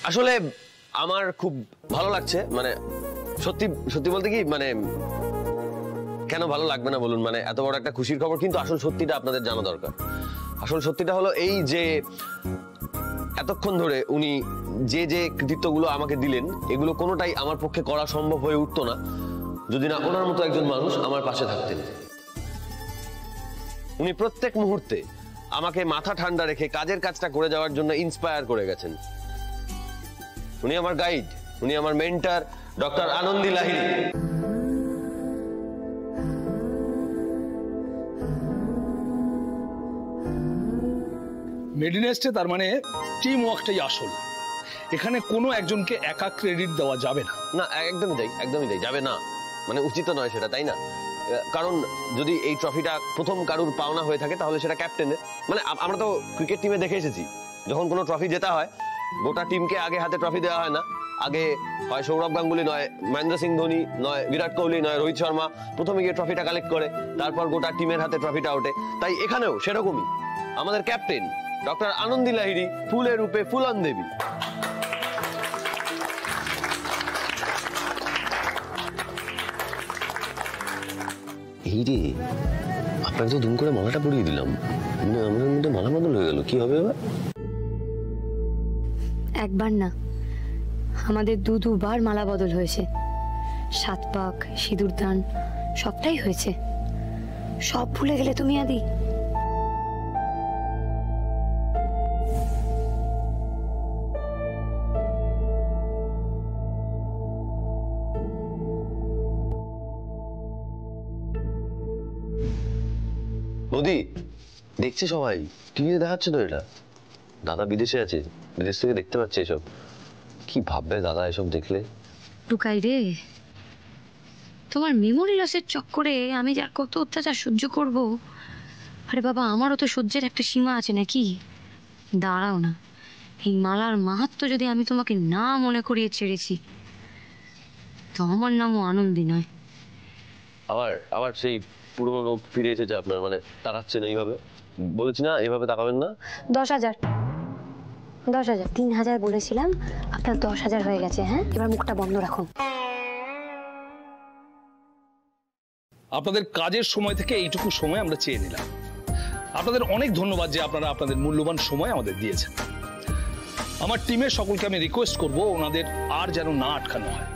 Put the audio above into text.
আসলে আমার খুব ভালো লাগছে, মানে সত্যি সত্যি বলতে কি, মানে কেন ভালো লাগবে না বলুন, মানে এত বড় একটা খুশির খবর, কিন্তু আসল সত্যিটা আপনাদের জানা দরকার। আসল সত্যিটা হলো এই যে এতক্ষণ ধরে উনি যে যে কৃতিত্বগুলো আমাকে দিলেন, এগুলো কোনোটাই আমার পক্ষে করা সম্ভব হয়ে উঠতো না যদি না ওনার মতো একজন মানুষ আমার পাশে থাকতেন। উনি প্রত্যেক মুহূর্তে আমাকে মাথা ঠান্ডা রেখে কাজের কাজটা করে যাওয়ার জন্য ইন্সপায়ার করে গেছেন। উনি আমার গাইড, উনি আমার মেন্টর, ডক্টর আনন্দী লাহিড়ী। মেডিনেস্টে তার মানে টিম ওয়ার্কটাই আসল। এখানে কোনো একজনকে একা ক্রেডিট দেওয়া যাবে না। না, একদমই তাই, একদমই তাই, যাবে না, মানে উচিত নয় সেটা, তাই না? কারণ যদি এই ট্রফিটা প্রথম কারুর পাওনা হয়ে থাকে তাহলে সেটা ক্যাপ্টেনের। মানে আমরা তো ক্রিকেট টিমে দেখে এসেছি, যখন কোনো ট্রফি জেতা হয় গোটা টিমকে আগে হাতে ট্রফি দেওয়া হয় না। আগে হয় সৌরভ গাঙ্গুলি, নয় মহেন্দ্র সিং ধোনি, নয় বিরাট কোহলি, নয় রোহিত শর্মা প্রথমে গিয়ে ট্রফিটা কালেক্ট করে, তারপর গোটা টিমের হাতে ট্রফিটা ওঠে। তাই এখানেও সেরকমই আমাদের ক্যাপ্টেন ডক্টর আনন্দী লাহিড়ী ফুলের রূপে ফুলন দেবী। এই রে, আপনাকে তো দুম করে মালাটা পরিয়ে দিলাম, মানে আমাদের মধ্যে মালা বদল হয়ে গেল, কি হবে এবার? একবার না, আমাদের দুবার মালা বদল হয়েছে। 7 পাক, সিঁদুর দান সবটাই হয়েছে। সব ভুলে গেলে তুমি আদি? মোদি দেখছে সবাই, টিভিতে দেখাচ্ছে তো এটা। দাদা বিদেশে আছে, বিদেশ থেকে দেখতে পাচ্ছে এসব। কি ভাববে দাদা এসব দেখলে? টুকাই রে, তোমার মেমোরি লসের চক্করে আমি যার কত অত্যাচার সহ্য করব। আরে বাবা, আমারও তো সহ্যের একটা সীমা আছে নাকি? দাঁড়াও না, এই মালার মাহাত্ম্য যদি আমি তোমাকে না মনে করিয়ে ছেড়েছি তো আমার নামও আনন্দী নয়। আবার আবার সেই পুরোনো ফিরে এসেছে আপনার, মানে তাকাচ্ছেন এইভাবে? বলেছি না এইভাবে তাকাবেন না। 10,000 10,000 3,000 বলেছিলাম, আপনার 10,000 হয়ে গেছে। হ্যাঁ, এবার মুখটা বন্ধ রাখুন। আপনাদের কাজের সময় থেকে এইটুকু সময় আমরা চেয়ে নিলাম। আপনাদের অনেক ধন্যবাদ যে আপনারা আপনাদের মূল্যবান সময় আমাদের দিয়েছেন। আমার টিমের সকলকে আমি রিকোয়েস্ট করব ওনাদের আর যেন না আটকানো হয়।